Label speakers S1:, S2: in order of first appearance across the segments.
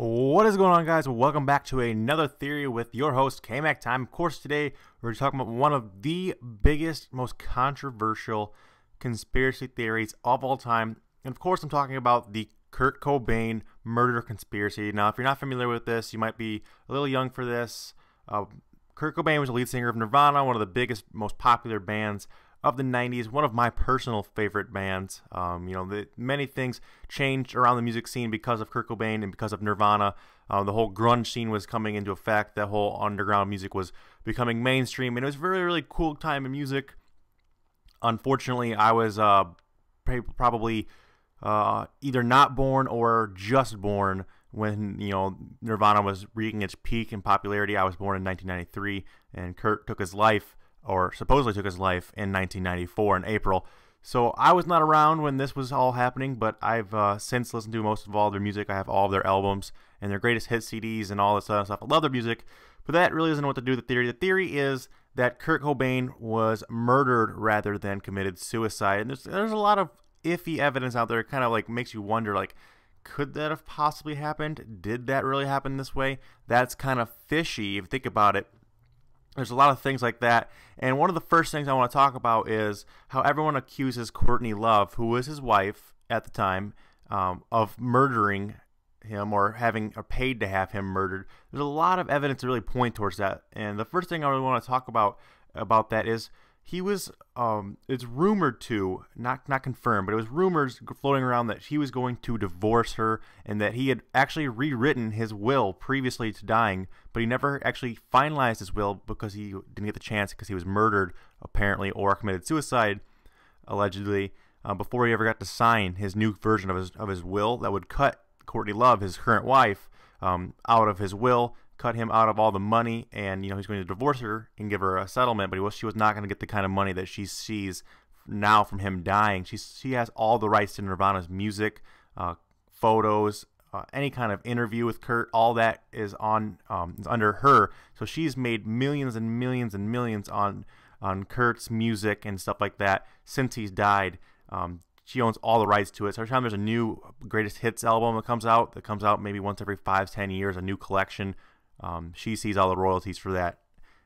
S1: What is going on, guys? Welcome back to another theory with your host, K-Mac Time. Of course, today we're talking about one of the biggest, most controversial conspiracy theories of all time. And of course, I'm talking about the Kurt Cobain murder conspiracy. Now, if you're not familiar with this, you might be a little young for this. Kurt Cobain was the lead singer of Nirvana, one of the biggest, most popular bands of the 90s, one of my personal favorite bands. Many things changed around the music scene because of Kurt Cobain and because of Nirvana. The whole grunge scene was coming into effect. That whole underground music was becoming mainstream, and it was a really, really cool time in music. Unfortunately, I was probably either not born or just born when Nirvana was reaching its peak in popularity. I was born in 1993, and Kurt took his life, or supposedly took his life, in 1994 in April. So I was not around when this was all happening, but I've since listened to most of all their music. I have all of their albums and their greatest hit CDs and all this other stuff. I love their music, but that really isn't what to do with the theory. The theory is that Kurt Cobain was murdered rather than committed suicide. And there's a lot of iffy evidence out there. It kind of like makes you wonder, like, could that have possibly happened? Did that really happen this way? That's kind of fishy if you think about it. There's a lot of things like that, and one of the first things I want to talk about is how everyone accuses Courtney Love, who was his wife at the time, of murdering him or paid to have him murdered. There's a lot of evidence to really point towards that, and the first thing I really want to talk about that is he was, it's rumored to, not confirmed, but it was rumors floating around that he was going to divorce her and that he had actually rewritten his will previously to dying, but he never actually finalized his will because he didn't get the chance because he was murdered, apparently, or committed suicide, allegedly, before he ever got to sign his new version of his will that would cut Courtney Love, his current wife, out of his will, cut him out of all the money, and he's going to divorce her and give her a settlement, but she was not going to get the kind of money that she sees now from him dying. She has all the rights to Nirvana's music, photos, any kind of interview with Kurt. All that is is under her. So she's made millions and millions and millions on Kurt's music and stuff like that since he's died. She owns all the rights to it. So every time there's a new greatest hits album that comes out maybe once every 5-10 years, a new collection. She sees all the royalties for that,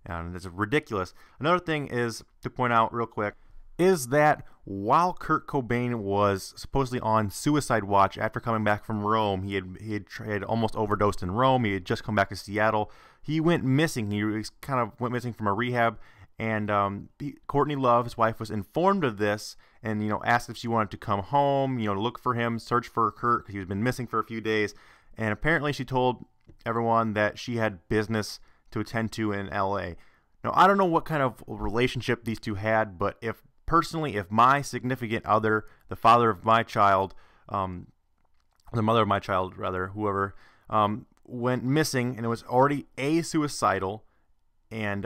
S1: and it's ridiculous. Another thing is to point out real quick is that while Kurt Cobain was supposedly on suicide watch after coming back from Rome, he had almost overdosed in Rome. He had just come back to Seattle. He went missing. He kind of went missing from a rehab, and Courtney Love, his wife, was informed of this and asked if she wanted to come home, look for him, search for Kurt because he had been missing for a few days, and apparently she told everyone that she had business to attend to in LA. Now, I don't know what kind of relationship these two had, but if my significant other, the father of my child, the mother of my child, rather, whoever, went missing and it was already A, suicidal, and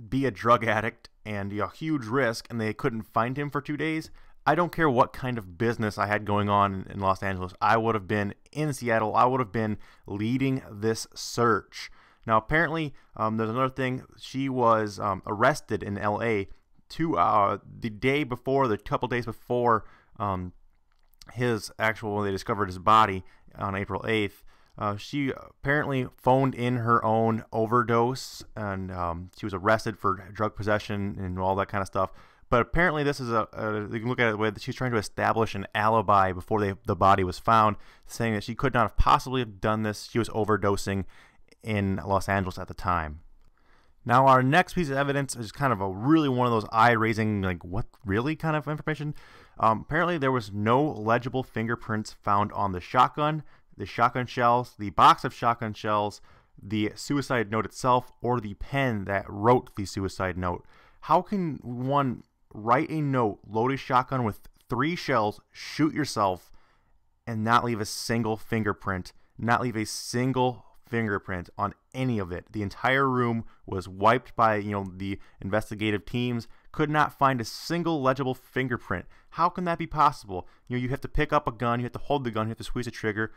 S1: B, a drug addict, and a huge risk, and they couldn't find him for 2 days, I don't care what kind of business I had going on in Los Angeles. I would have been in Seattle. I would have been leading this search. Now, apparently, there's another thing. She was arrested in L.A. the couple days before when they discovered his body on April 8th. She apparently phoned in her own overdose, and she was arrested for drug possession and all that kind of stuff. But apparently this is you can look at it the way that she's trying to establish an alibi before the body was found, saying that she could not have possibly have done this. She was overdosing in Los Angeles at the time. Now, our next piece of evidence is kind of really one of those eye-raising, like, what, really kind of information? Apparently there was no legible fingerprints found on the shotgun shells, the box of shotgun shells, the suicide note itself, or the pen that wrote the suicide note. How can one write a note, load a shotgun with 3 shells, shoot yourself, and not leave a single fingerprint, on any of it? The entire room was wiped by the investigative teams, could not find a single legible fingerprint. How can that be possible? You have to pick up a gun, you have to hold the gun, you have to squeeze the trigger,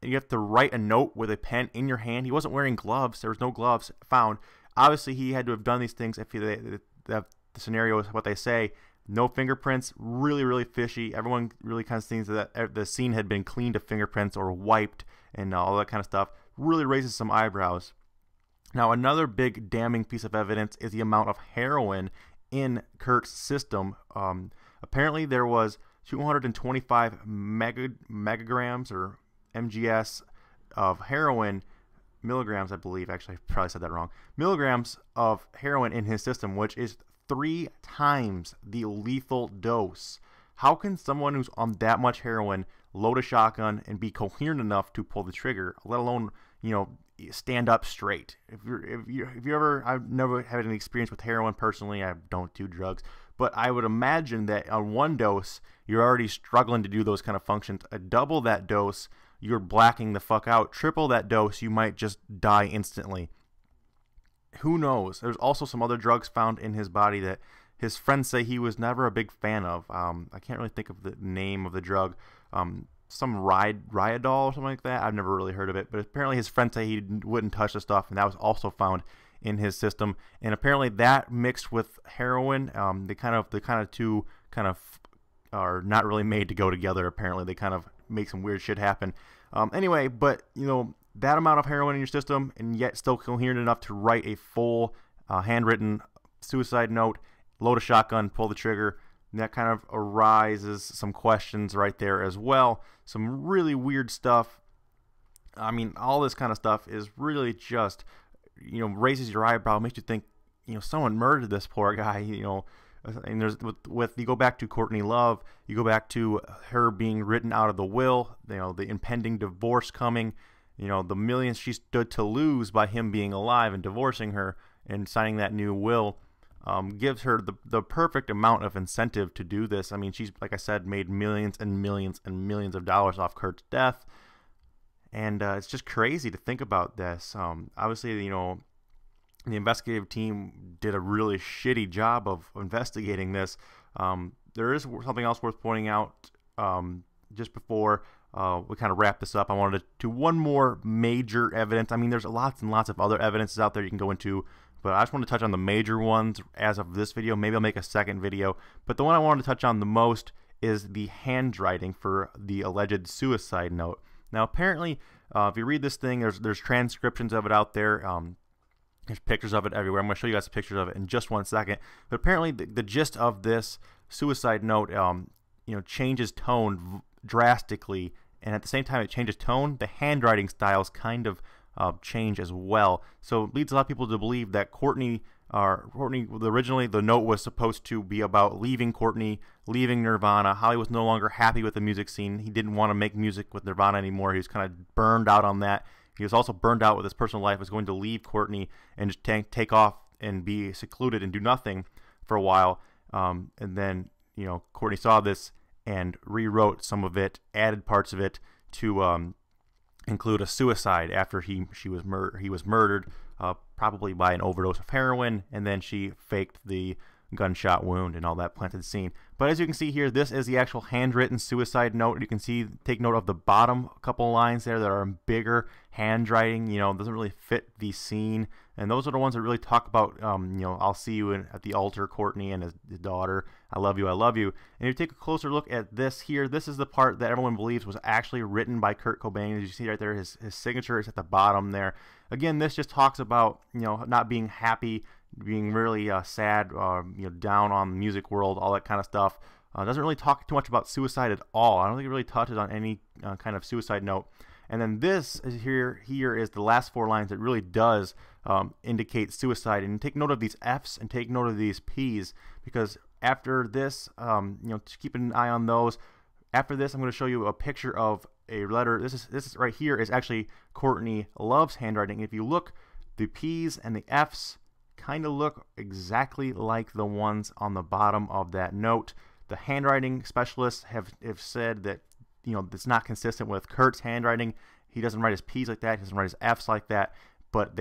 S1: and you have to write a note with a pen in your hand. He wasn't wearing gloves. There was no gloves found. Obviously, he had to have done these things if the scenario is what they say. No fingerprints, really, really fishy. Everyone really kind of thinks that the scene had been cleaned of fingerprints or wiped and all that kind of stuff really raises some eyebrows. Now, another big damning piece of evidence is the amount of heroin in Kurt's system. Apparently, there was 225 megagrams or MGS of heroin, milligrams, I believe. Actually, I probably said that wrong. Milligrams of heroin in his system, which is 3 times the lethal dose. How can someone who's on that much heroin load a shotgun and be coherent enough to pull the trigger, let alone, stand up straight? If you ever, I've never had any experience with heroin personally. I don't do drugs, but I would imagine that on one dose, you're already struggling to do those kind of functions. A double that dose, you're blacking the fuck out. Triple that dose, you might just die instantly. Who knows? There's also some other drugs found in his body that his friends say he was never a big fan of. I can't really think of the name of the drug. Some Riadol or something like that. I've never really heard of it, but apparently his friends say he wouldn't touch the stuff, and that was also found in his system. And apparently that mixed with heroin, the kind of two are not really made to go together. Apparently they kind of make some weird shit happen. Anyway, but that amount of heroin in your system, and yet still coherent enough to write a full handwritten suicide note, load a shotgun, pull the trigger. And that kind of arises some questions right there as well. Some really weird stuff. I mean, all this kind of stuff is really just, raises your eyebrow, makes you think, someone murdered this poor guy. And there's with you go back to Courtney Love, you go back to her being written out of the will, the impending divorce coming, the millions she stood to lose by him being alive and divorcing her and signing that new will. Gives her the perfect amount of incentive to do this. I mean, she's, like I said, made millions and millions and millions of dollars off Kurt's death. And it's just crazy to think about this. Obviously, the investigative team did a really shitty job of investigating this. There is something else worth pointing out just before we kind of wrap this up. I wanted to do one more major evidence. I mean, there's lots and lots of other evidences out there you can go into, but I just want to touch on the major ones as of this video. Maybe I'll make a second video. But the one I wanted to touch on the most is the handwriting for the alleged suicide note. Now, apparently, if you read this thing, there's transcriptions of it out there. There's pictures of it everywhere. I'm going to show you guys pictures of it in just one second. But apparently, the gist of this suicide note, changes tone drastically. And at the same time it changes tone, the handwriting styles kind of change as well. So it leads a lot of people to believe that Courtney, originally the note was supposed to be about leaving Courtney, leaving Nirvana, how he was no longer happy with the music scene. He didn't want to make music with Nirvana anymore. He was kind of burned out on that. He was also burned out with his personal life. He was going to leave Courtney and just take off and be secluded and do nothing for a while. And then, Courtney saw this and rewrote some of it, added parts of it to include a suicide after he was murdered, probably by an overdose of heroin, and then she faked the gunshot wound and all that planted scene. But as you can see here, this is the actual handwritten suicide note. You can see, take note of the bottom couple lines there that are in bigger handwriting. Doesn't really fit the scene, and those are the ones that really talk about, I'll see you at the altar, Courtney and his daughter. I love you, I love you. And if you take a closer look at this here, this is the part that everyone believes was actually written by Kurt Cobain. As you see right there, his signature is at the bottom there. Again, this just talks about, not being happy, being really sad, down on the music world, all that kind of stuff. Doesn't really talk too much about suicide at all. I don't think it really touches on any kind of suicide note. And then this is here is the last 4 lines that really does indicate suicide. And take note of these F's and take note of these P's, because after this, to keep an eye on those. After this, I'm going to show you a picture of a letter. This is right here is actually Courtney Love's handwriting. If you look, the P's and the F's kind of look exactly like the ones on the bottom of that note. The handwriting specialists have said that it's not consistent with Kurt's handwriting. He doesn't write his P's like that. He doesn't write his F's like that. But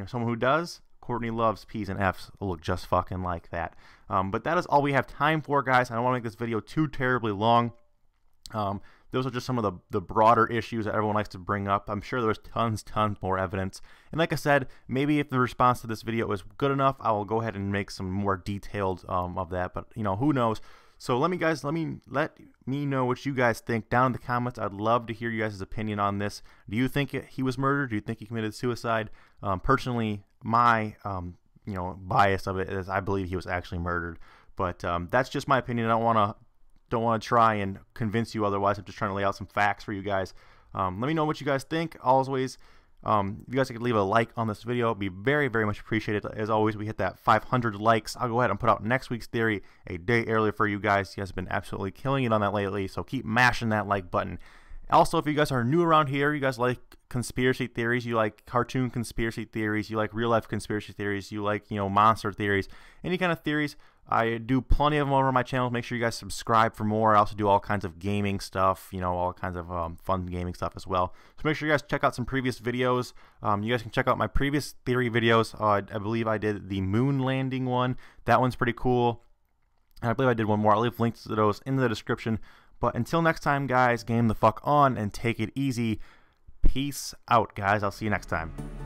S1: someone who does, Courtney Love's P's and F's look just fucking like that. But that is all we have time for, guys. I don't want to make this video too terribly long. Those are just some of the broader issues that everyone likes to bring up. I'm sure there's tons more evidence. And like I said, maybe if the response to this video is good enough, I will go ahead and make some more detailed of that. But, who knows? So let me know what you guys think down in the comments. I'd love to hear you guys' opinion on this. Do you think he was murdered? Do you think he committed suicide? Personally, my bias of it is I believe he was actually murdered. But that's just my opinion. I don't want to try and convince you otherwise. I'm just trying to lay out some facts for you guys. Let me know what you guys think. Always, if you guys could leave a like on this video, it'd be very, very much appreciated. As always, we hit that 500 likes. I'll go ahead and put out next week's theory a day earlier for you guys. You guys have been absolutely killing it on that lately, so keep mashing that like button. Also, if you guys are new around here, you guys like conspiracy theories, you like cartoon conspiracy theories, you like real life conspiracy theories, you like, monster theories, any kind of theories, I do plenty of them over on my channel. Make sure you guys subscribe for more. I also do all kinds of gaming stuff, all kinds of fun gaming stuff as well. So make sure you guys check out some previous videos. You guys can check out my previous theory videos. I believe I did the moon landing one. That one's pretty cool. And I believe I did one more. I'll leave links to those in the description. But until next time, guys, game the fuck on and take it easy. Peace out, guys. I'll see you next time.